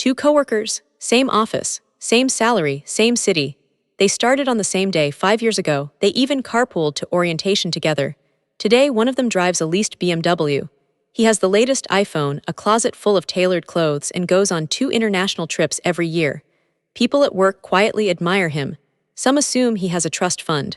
Two coworkers, same office, same salary, same city. They started on the same day 5 years ago. They even carpooled to orientation together. Today, one of them drives a leased BMW. He has the latest iPhone, a closet full of tailored clothes, and goes on 2 international trips every year. People at work quietly admire him. Some assume he has a trust fund.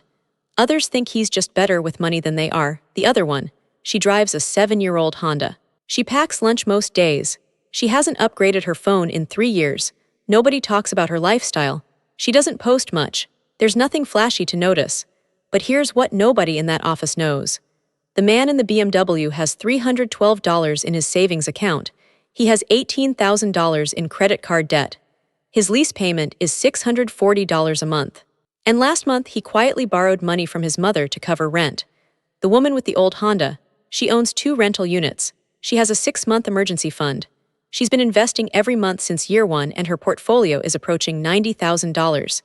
Others think he's just better with money than they are. The other one, she drives a 7-year-old Honda. She packs lunch most days. She hasn't upgraded her phone in 3 years. Nobody talks about her lifestyle. She doesn't post much. There's nothing flashy to notice. But here's what nobody in that office knows. The man in the BMW has $312 in his savings account. He has $18,000 in credit card debt. His lease payment is $640 a month. And last month, he quietly borrowed money from his mother to cover rent. The woman with the old Honda, she owns 2 rental units. She has a 6-month emergency fund. She's been investing every month since year 1, and her portfolio is approaching $90,000.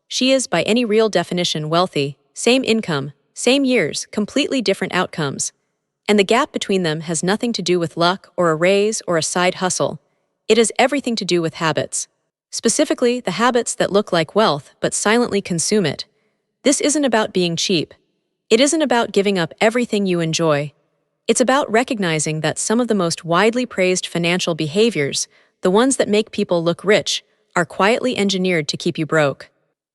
She is, by any real definition, wealthy. Same income, same years, completely different outcomes. And the gap between them has nothing to do with luck or a raise or a side hustle. It has everything to do with habits. Specifically, the habits that look like wealth but silently consume it. This isn't about being cheap. It isn't about giving up everything you enjoy. It's about recognizing that some of the most widely praised financial behaviors, the ones that make people look rich, are quietly engineered to keep you broke.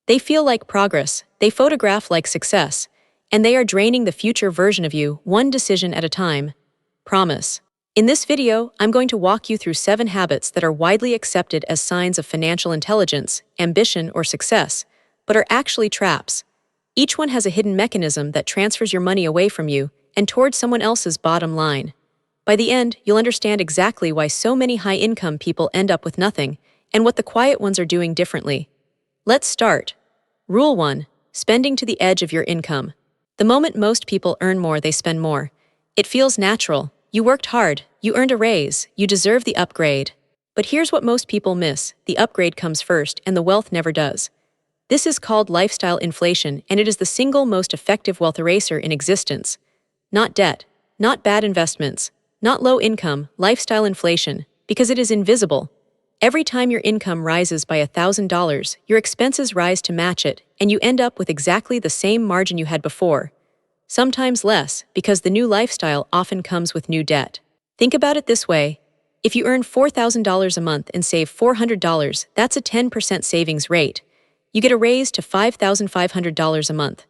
They feel like progress, they photograph like success, and they are draining the future version of you one decision at a time. Promise. In this video, I'm going to walk you through 7 habits that are widely accepted as signs of financial intelligence, ambition, or success, but are actually traps. Each one has a hidden mechanism that transfers your money away from you and towards someone else's bottom line. By the end, you'll understand exactly why so many high-income people end up with nothing and what the quiet ones are doing differently. Let's start. Rule 1. Spending to the edge of your income. The moment most people earn more, they spend more. It feels natural. You worked hard, you earned a raise, you deserve the upgrade. But here's what most people miss: the upgrade comes first and the wealth never does. This is called lifestyle inflation, and it is the single most effective wealth eraser in existence. Not debt, not bad investments, not low income, lifestyle inflation, because it is invisible. Every time your income rises by $1,000, your expenses rise to match it, and you end up with exactly the same margin you had before. Sometimes less, because the new lifestyle often comes with new debt. Think about it this way. If you earn $4,000 a month and save $400, that's a 10% savings rate. You get a raise to $5,500 a month.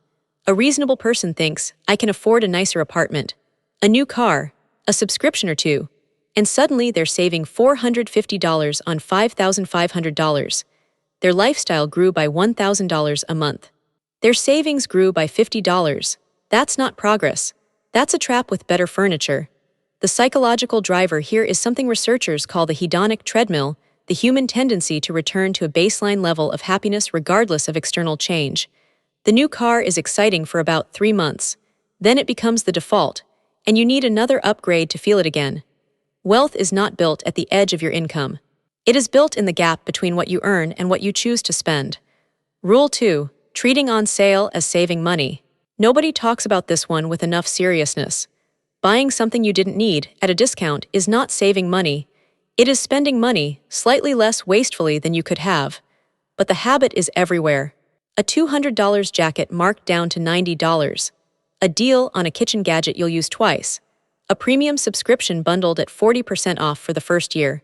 A reasonable person thinks, I can afford a nicer apartment, a new car, a subscription or two, and suddenly they're saving $450 on $5,500. Their lifestyle grew by $1,000 a month. Their savings grew by $50. That's not progress. That's a trap with better furniture. The psychological driver here is something researchers call the hedonic treadmill, the human tendency to return to a baseline level of happiness regardless of external change. The new car is exciting for about 3 months. Then it becomes the default, and you need another upgrade to feel it again. Wealth is not built at the edge of your income. It is built in the gap between what you earn and what you choose to spend. Rule 2. Treating on sale as saving money. Nobody talks about this one with enough seriousness. Buying something you didn't need at a discount is not saving money. It is spending money, slightly less wastefully than you could have. But the habit is everywhere. A $200 jacket marked down to $90. A deal on a kitchen gadget you'll use twice. A premium subscription bundled at 40% off for the first year.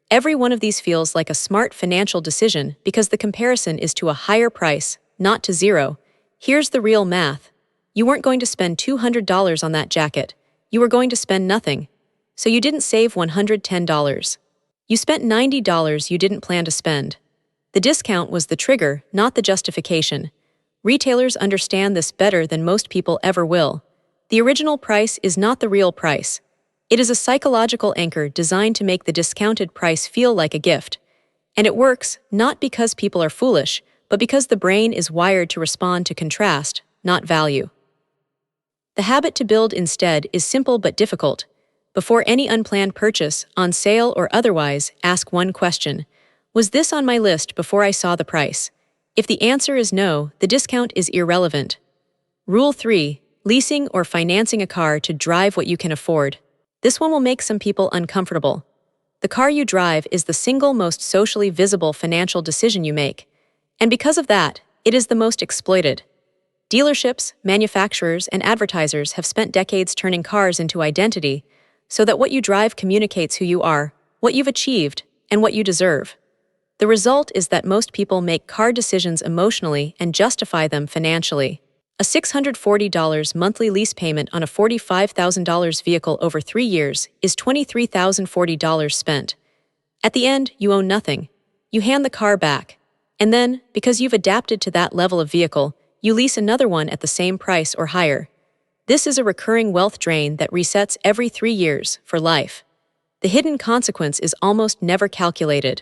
Every one of these feels like a smart financial decision because the comparison is to a higher price, not to zero. Here's the real math. You weren't going to spend $200 on that jacket. You were going to spend nothing. So you didn't save $110. You spent $90 you didn't plan to spend. The discount was the trigger, not the justification. Retailers understand this better than most people ever will. The original price is not the real price. It is a psychological anchor designed to make the discounted price feel like a gift. And it works not because people are foolish, but because the brain is wired to respond to contrast, not value. The habit to build instead is simple but difficult. Before any unplanned purchase, on sale or otherwise, ask one question. Was this on my list before I saw the price? If the answer is no, the discount is irrelevant. Rule 3. Leasing or financing a car to drive what you can afford. This one will make some people uncomfortable. The car you drive is the single most socially visible financial decision you make. And because of that, it is the most exploited. Dealerships, manufacturers, and advertisers have spent decades turning cars into identity so that what you drive communicates who you are, what you've achieved, and what you deserve. The result is that most people make car decisions emotionally and justify them financially. A $640 monthly lease payment on a $45,000 vehicle over 3 years is $23,040 spent. At the end, you own nothing. You hand the car back. And then, because you've adapted to that level of vehicle, you lease another one at the same price or higher. This is a recurring wealth drain that resets every 3 years, for life. The hidden consequence is almost never calculated.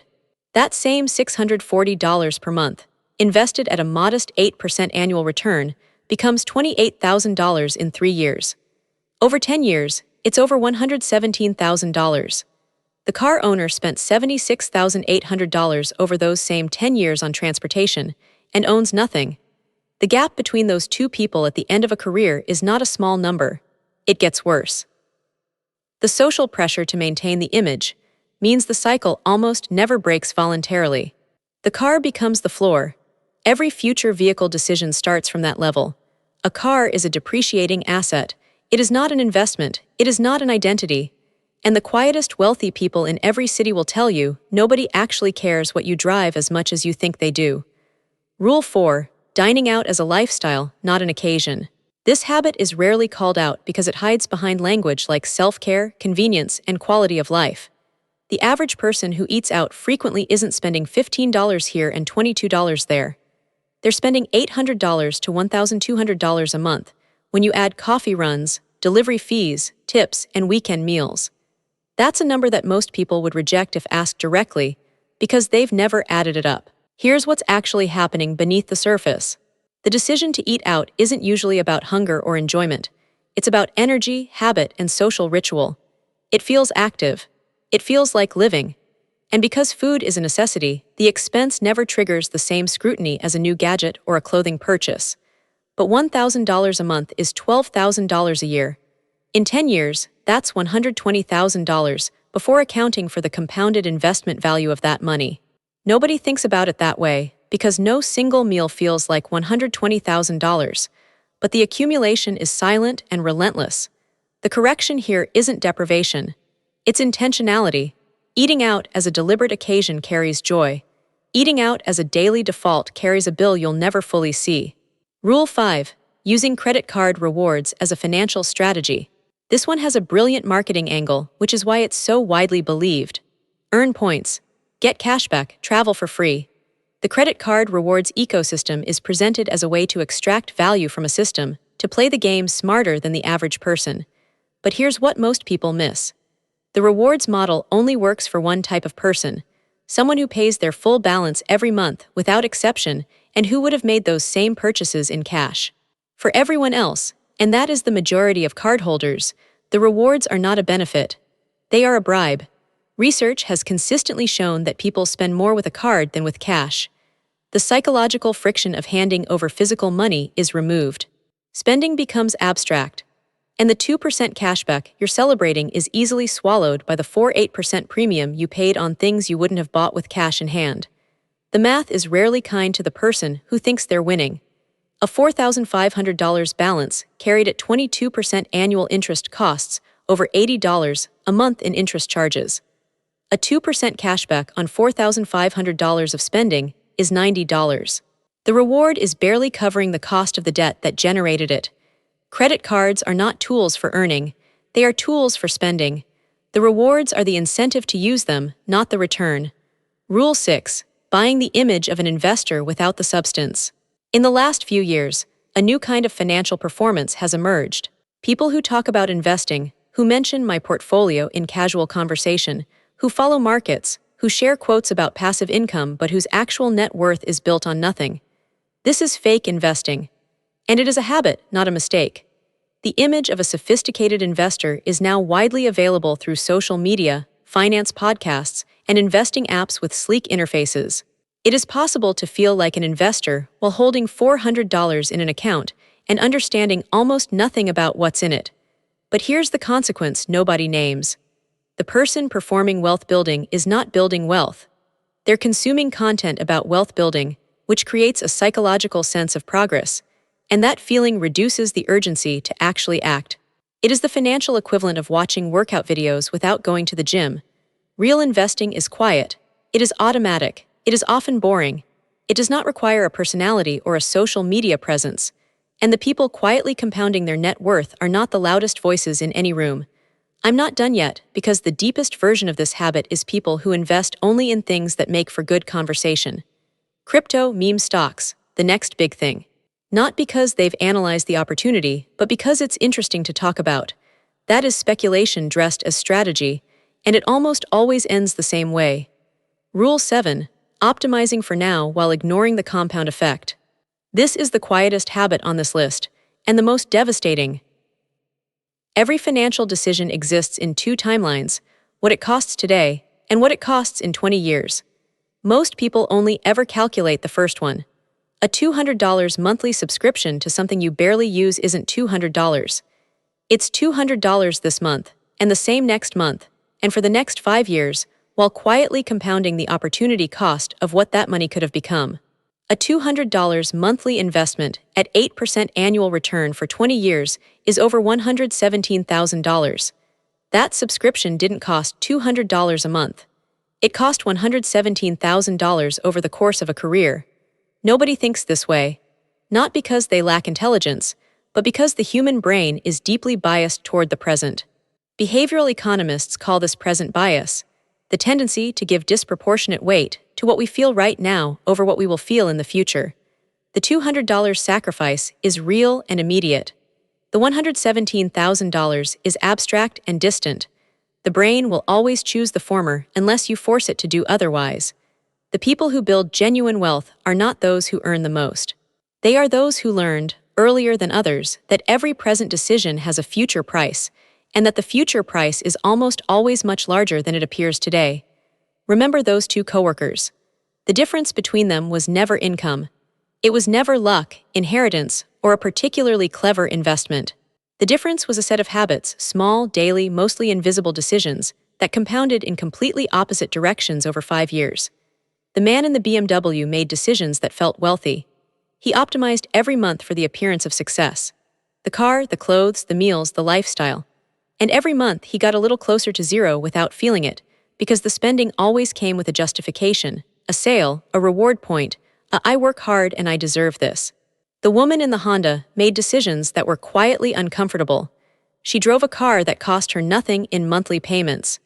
That same $640 per month, invested at a modest 8% annual return, becomes $28,000 in 3 years. Over 10 years, it's over $117,000. The car owner spent $76,800 over those same 10 years on transportation and owns nothing. The gap between those two people at the end of a career is not a small number. It gets worse. The social pressure to maintain the image means the cycle almost never breaks voluntarily. The car becomes the floor. Every future vehicle decision starts from that level. A car is a depreciating asset. It is not an investment. It is not an identity. And the quietest wealthy people in every city will tell you nobody actually cares what you drive as much as you think they do. Rule 4. Dining out as a lifestyle, not an occasion. This habit is rarely called out because it hides behind language like self-care, convenience, and quality of life. The average person who eats out frequently isn't spending $15 here and $22 there. They're spending $800 to $1,200 a month when you add coffee runs, delivery fees, tips, and weekend meals. That's a number that most people would reject if asked directly because they've never added it up. Here's what's actually happening beneath the surface. The decision to eat out isn't usually about hunger or enjoyment. It's about energy, habit, and social ritual. It feels active. It feels like living. And because food is a necessity, the expense never triggers the same scrutiny as a new gadget or a clothing purchase. But $1,000 a month is $12,000 a year. In 10 years, that's $120,000 before accounting for the compounded investment value of that money. Nobody thinks about it that way because no single meal feels like $120,000, but the accumulation is silent and relentless. The correction here isn't deprivation. It's intentionality. Eating out as a deliberate occasion carries joy. Eating out as a daily default carries a bill you'll never fully see. Rule 5. Using credit card rewards as a financial strategy. This one has a brilliant marketing angle, which is why it's so widely believed. Earn points. Get cashback, travel for free. The credit card rewards ecosystem is presented as a way to extract value from a system, to play the game smarter than the average person. But here's what most people miss. The rewards model only works for one type of person, someone who pays their full balance every month without exception and who would have made those same purchases in cash. For everyone else, and that is the majority of cardholders, the rewards are not a benefit. They are a bribe. Research has consistently shown that people spend more with a card than with cash. The psychological friction of handing over physical money is removed. Spending becomes abstract. And the 2% cashback you're celebrating is easily swallowed by the 4-8% premium you paid on things you wouldn't have bought with cash in hand. The math is rarely kind to the person who thinks they're winning. A $4,500 balance carried at 22% annual interest costs over $80 a month in interest charges. A 2% cashback on $4,500 of spending is $90. The reward is barely covering the cost of the debt that generated it. Credit cards are not tools for earning, they are tools for spending. The rewards are the incentive to use them, not the return. Rule 6. Buying the image of an investor without the substance. In the last few years, a new kind of financial performance has emerged. People who talk about investing, who mention my portfolio in casual conversation, who follow markets, who share quotes about passive income but whose actual net worth is built on nothing. This is fake investing. And it is a habit, not a mistake. The image of a sophisticated investor is now widely available through social media, finance podcasts, and investing apps with sleek interfaces. It is possible to feel like an investor while holding $400 in an account and understanding almost nothing about what's in it. But here's the consequence nobody names. The person performing wealth building is not building wealth. They're consuming content about wealth building, which creates a psychological sense of progress, and that feeling reduces the urgency to actually act. It is the financial equivalent of watching workout videos without going to the gym. Real investing is quiet. It is automatic. It is often boring. It does not require a personality or a social media presence. And the people quietly compounding their net worth are not the loudest voices in any room. I'm not done yet, because the deepest version of this habit is people who invest only in things that make for good conversation. Crypto, meme stocks, the next big thing. Not because they've analyzed the opportunity, but because it's interesting to talk about. That is speculation dressed as strategy, and it almost always ends the same way. Rule 7. Optimizing for now while ignoring the compound effect. This is the quietest habit on this list, and the most devastating. Every financial decision exists in two timelines: what it costs today and what it costs in 20 years. Most people only ever calculate the first one. A $200 monthly subscription to something you barely use isn't $200. It's $200 this month, and the same next month, and for the next 5 years, while quietly compounding the opportunity cost of what that money could have become. A $200 monthly investment at 8% annual return for 20 years is over $117,000. That subscription didn't cost $200 a month. It cost $117,000 over the course of a career. Nobody thinks this way. Not because they lack intelligence, but because the human brain is deeply biased toward the present. Behavioral economists call this present bias, the tendency to give disproportionate weight to what we feel right now over what we will feel in the future. The $200 sacrifice is real and immediate. The $117,000 is abstract and distant. The brain will always choose the former unless you force it to do otherwise. The people who build genuine wealth are not those who earn the most. They are those who learned, earlier than others, that every present decision has a future price, and that the future price is almost always much larger than it appears today. Remember those two coworkers. The difference between them was never income. It was never luck, inheritance, or a particularly clever investment. The difference was a set of habits, small, daily, mostly invisible decisions, that compounded in completely opposite directions over 5 years. The man in the BMW made decisions that felt wealthy. He optimized every month for the appearance of success. The car, the clothes, the meals, the lifestyle. And every month he got a little closer to zero without feeling it, because the spending always came with a justification, a sale, a reward point, I work hard and I deserve this. The woman in the Honda made decisions that were quietly uncomfortable. She drove a car that cost her nothing in monthly payments.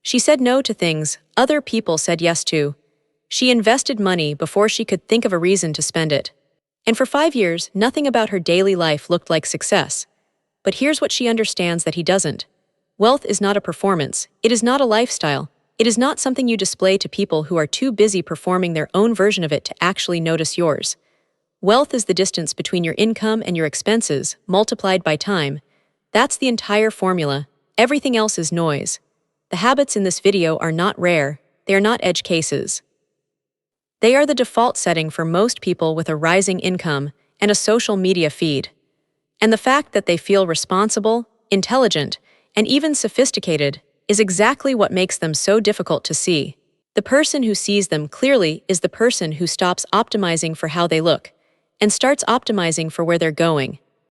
She said no to things other people said yes to. She invested money before she could think of a reason to spend it. And for 5 years, nothing about her daily life looked like success. But here's what she understands that he doesn't. Wealth is not a performance. It is not a lifestyle. It is not something you display to people who are too busy performing their own version of it to actually notice yours. Wealth is the distance between your income and your expenses, multiplied by time. That's the entire formula. Everything else is noise. The habits in this video are not rare. They are not edge cases. They are the default setting for most people with a rising income and a social media feed. And the fact that they feel responsible, intelligent, and even sophisticated is exactly what makes them so difficult to see. The person who sees them clearly is the person who stops optimizing for how they look and starts optimizing for where they're going.